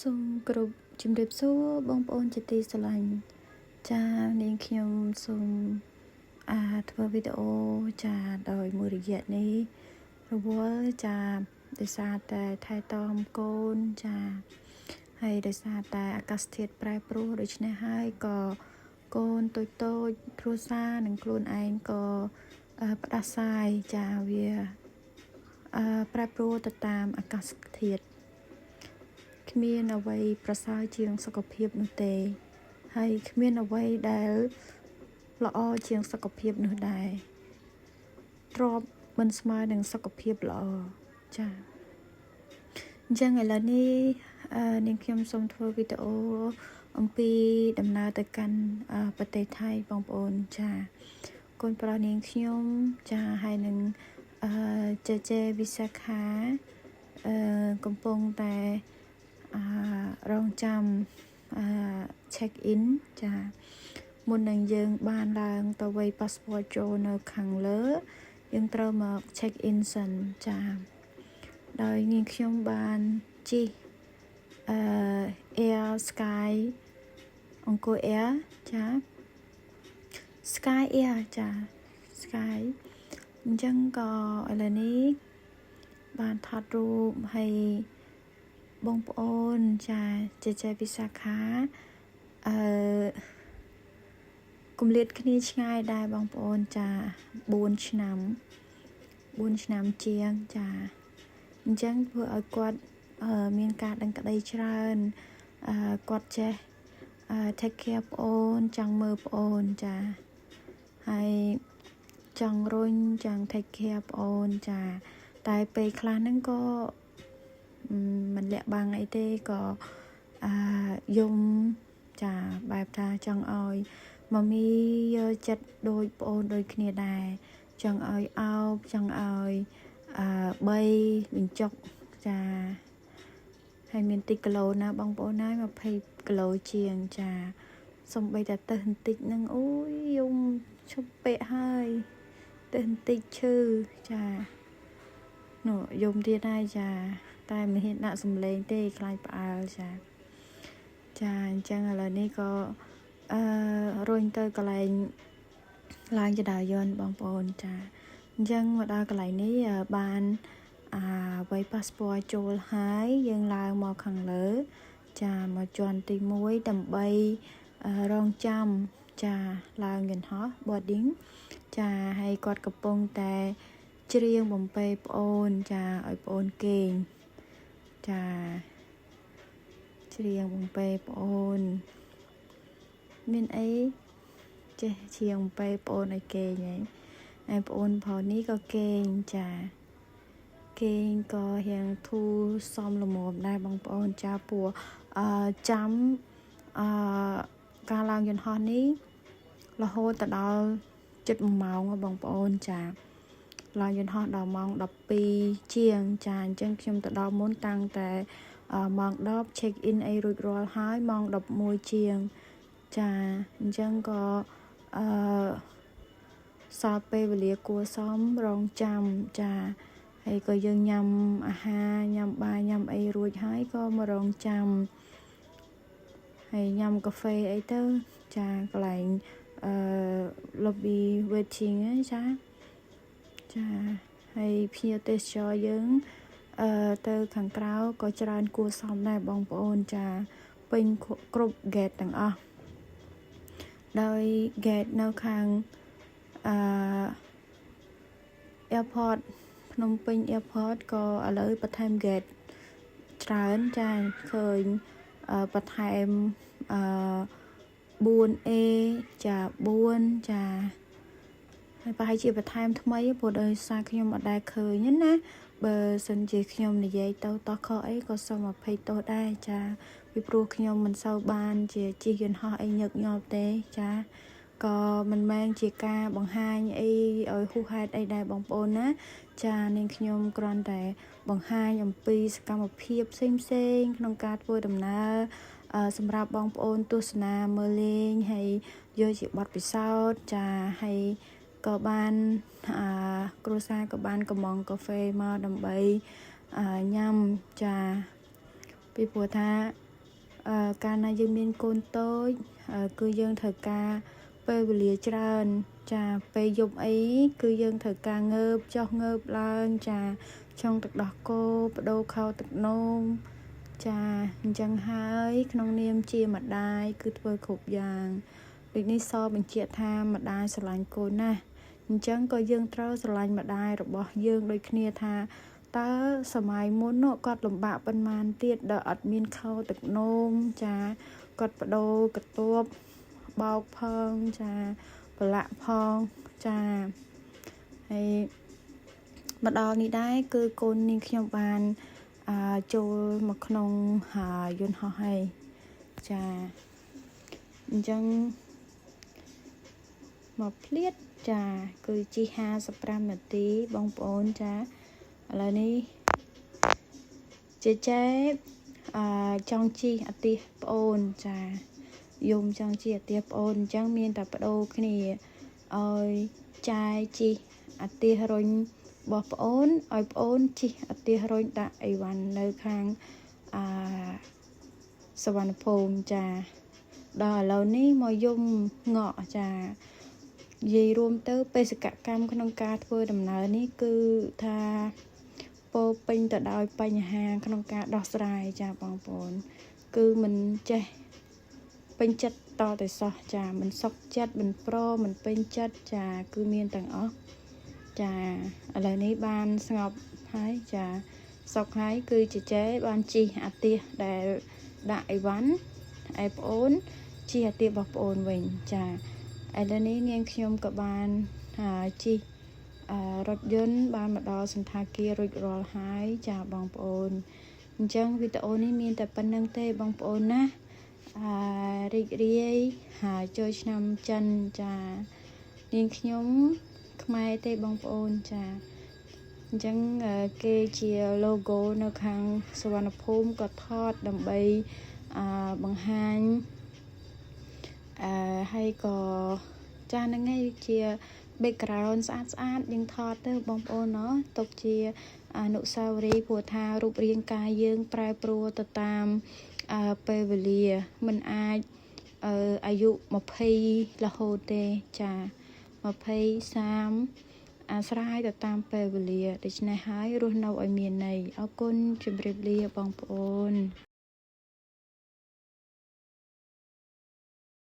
សូមគោរពជំរាបសួរបងប្អូនជាទីស្រឡាញ់ចានាងខ្ញុំសូមធ្វើវីដេអូចាដោយមួយរយៈនេះរវល់ចាដោយសារតែថែទាំកូនចាហើយដោយសារតែអាកាសធាតុប្រែប្រួលដូច្នេះហើយក៏កូនតូចគ្រួសារនិងខ្លួនឯងក៏ផ្ដាសាយចាវាប្រែប្រួលទៅតាមអាកាសធាតុគ្មានអ្វីប្រសើរជាងសុខភាពនោះទេហើយគ្មានអ្វីដែលល្អជាងសុខភាពនោះដែរទ្រពមិនស្មើនឹងសុខភាពល្អចាអញ្ចឹងឥឡូវនេះនាងខ្ញុំសូមធ្វើវីដេអូអំពីដំណើរទៅកាន់ប្រទេសថៃបងប្អូនចាកូនប្រុសនាងខ្ញុំចាហើយនឹងជេវិសាខាកំពុងតែរងចាំcheck in ចាមុននឹងយើងបានឡើងទៅវ័យ passport ចូលនៅខាងលើយើងត្រូវមក check in សិនចាដោយនាងខ្ញុំបានជិះAir Sky អង្គរ Air ចា Sky Air ចា Sky អញ្ចឹងក៏ឥឡូវនេះបានថតរូបហើយបងប្អូនចាជេវិសាខាគម្លាតគ្នាឆ្ងាយដែរបងប្អូនចា4ឆ្នាំជាងចាអញ្ចឹងធ្វើឲ្យគាត់មានការដឹងក្តីច្រើនគាត់ចេះtake care ប្អូនចង់មើលប្អូនចាហើយចង់រុញចង់ take care ប្អូនចាតែពេលខ្លះហ្នឹងក៏មិនលាក់បាំងអីទេក៏យំចាបែបថាចង់ឲ្យម៉ាមីយកចិត្តដូចប្អូនដូចគ្នាដែរចង់ឲ្យអោបចង់ឲ្យ3បញ្ចុកចាហើយមានតិចគីឡូណាបងប្អូនណា20គីឡូជាងចាសំបីតែទៅបន្តិចហ្នឹងអូយយំឈប់ពេកហើយទៅបន្តិចឈឺចានោះយំទៀតហើយចាតែមិនហ៊ានដាក់សំឡេងទេខ្លាចផ្អើលចាអញ្ចឹងឥឡូវនេះក៏រុញទៅកន្លែងឡើងចដាយន្តបងប្អូនចាអញ្ចឹងមកដល់កន្លែងនេះបានវ័យ passport ចូលហើយយើងឡើងមកខាងលើចាមកជាន់ទី1ដើម្បីរងចាំចាឡើងយន្តហោះ boarding ចាហើយគាត់កំពុងតែច្រៀងបំពេប្អូនចាឲ្យប្អូនគេងចាច្រៀងបំពេប្អូនមានអីចេះច្រៀងបំពេប្អូនឲ្យគេងហើយប្អូនប្រុសនេះក៏គេងចាគេងក៏រៀងធូរសមល្មមដែរបងប្អូនចាព្រោះចាំការឡើងយន្តហោះនេះរហូតទៅដល់ជិត1ម៉ោងបងប្អូនចាឡើងយន្តហោះដល់ម៉ោង12ជាងចាអញ្ចឹងខ្ញុំទៅដល់មុនតាំងតែម៉ោង10 check in អីរួចរាល់ហើយម៉ោង11ជាងចាអញ្ចឹងក៏សល់ពេលវេលាគួរសមរងចាំចាហើយក៏យើងញ៉ាំអាហារញ៉ាំបាយញ៉ាំអីរួចហើយក៏មករងចាំហើយញ៉ាំកាហ្វេអីទៅចាកន្លែងlobby waiting ចាហើយភ្ញៀវទេសចរយើងទៅខាងក្រៅក៏ច្រើនគួរសមដែរបងប្អូនចាពេញគ្រប់ gate ទាំងអស់ដោយ gate នៅខាងairport ភ្នំពេញ airport ក៏ឥឡូវបន្ថែម gate ច្រើនចាឃើញបន្ថែម4A ចា4ចាហើយប្រហែលជាបន្ថែមថ្មីព្រោះដោយសារខ្ញុំអត់ដែលឃើញណាបើសិនជាខ្ញុំនិយាយទៅតោះខអីក៏សូមអភ័យទោសដែរចាពីព្រោះខ្ញុំមិនសូវបានជាជិះយន្តហោះអីញឹកញាប់ទេចាក៏មិនមែនជាការបង្ហាញអីឲ្យហួសហេតុអីដែរបងប្អូនណាចានាងខ្ញុំគ្រាន់តែបង្ហាញអំពីសកម្មភាពផ្សេងក្នុងការធ្វើដំណើរសម្រាប់បងប្អូនទស្សនាមើលលេងហើយយកជាបទពិសោធន៍ចាហើយក៏បានគ្រួសារក៏បានកំងកាហ្វេមកដើម្បីញ៉ាំចាពីព្រោះថា ការណាយើងមានកូនតូចគឺយើងត្រូវការពេលវេលាច្រើនចាពេលយប់អីគឺយើងត្រូវការងើបចុះងើបឡើងចាចង់ទឹកដោះគោបដូរខោទឹកនោមចាអញ្ចឹងហើយក្នុងនាមជាម្ដាយគឺធ្វើគ្រប់យ៉ាងដូចនេះសបញ្ជាក់ថាម្ដាយស្រឡាញ់កូនណាស់អញ្ចឹងក៏យើងត្រូវស្រឡាញ់ម្ដាយរបស់យើងដូចគ្នាថាតើសម័យមុនគាត់លំបាកប៉ុន្មានទៀតដែលអត់មានខោទឹកនោមចាគាត់បដូរកន្ទប់បោកផងចាប្រឡាក់ផងចាហើយមកដល់នេះដែរគឺកូននាងខ្ញុំបានចូលមកក្នុងយន្តហោះហើយចាអញ្ចឹងមកភ្លាតចាគឺជិះ55នាទីបងប្អូនចាឥឡូវនេះចេចង់ជិះអាទិះប្អូនចាយំចង់ជិះអាទិះប្អូនអញ្ចឹងមានតែបដូរគ្នាឲ្យចាយជិះអាទិះរុញរបស់ប្អូនឲ្យប្អូនជិះអាទិះរុញដាក់អីវ៉ាន់នៅខាងសវណ្ណភូមិចាដល់ឥឡូវនេះមកយំងក់ចានិយាយរួមទៅបេសកកម្មក្នុងការធ្វើដំណើរនេះគឺថាពោពេញទៅដោយបញ្ហាក្នុងការដោះស្រាយចាបងប្អូនគឺមិនចេះពេញចិត្តតតែសោះចាមិនសុខចិត្តមិនព្រមមិនពេញចិត្តចាគឺមានទាំងអស់ចាឥឡូវនេះបានស្ងប់ហើយចាសុខហើយគឺចេបានជិះអាទិះដែលដាក់អីវ៉ាន់ឯប្អូនជិះអាទិះរបស់ប្អូនវិញចាឥឡូវនេះនាងខ្ញុំក៏បានជិះរថយន្តបានមកដល់សន្តាគាររួចរាល់ហើយចាបងប្អូនអញ្ចឹងវីដេអូនេះមានតែប៉ុណ្្នឹងទេបងប្អូនណារីករាយចូលឆ្នាំចិនចានាងខ្ញុំខ្មែរទេបងប្អូនចាអញ្ចឹងគេជា logo នៅខាងសវណ្ណភូមិក៏ថតដើម្បីបង្ហាញហើយក៏ចាហ្នឹងឯងជា background ស្អាតយើងថតទៅបងប្អូនទុកជាអនុស្សាវរីយ៍ព្រោះថារូបរាងកាយយើងប្រែប្រួលទៅតាមពេលវេលាមិនអាចអាយុ20រហូតទេចា20 30អាស្រ័យទៅតាមពេលវេលាដូច្នេះហើយរស់នៅឲ្យមានន័យអរគុណជម្រាបលាបងប្អូន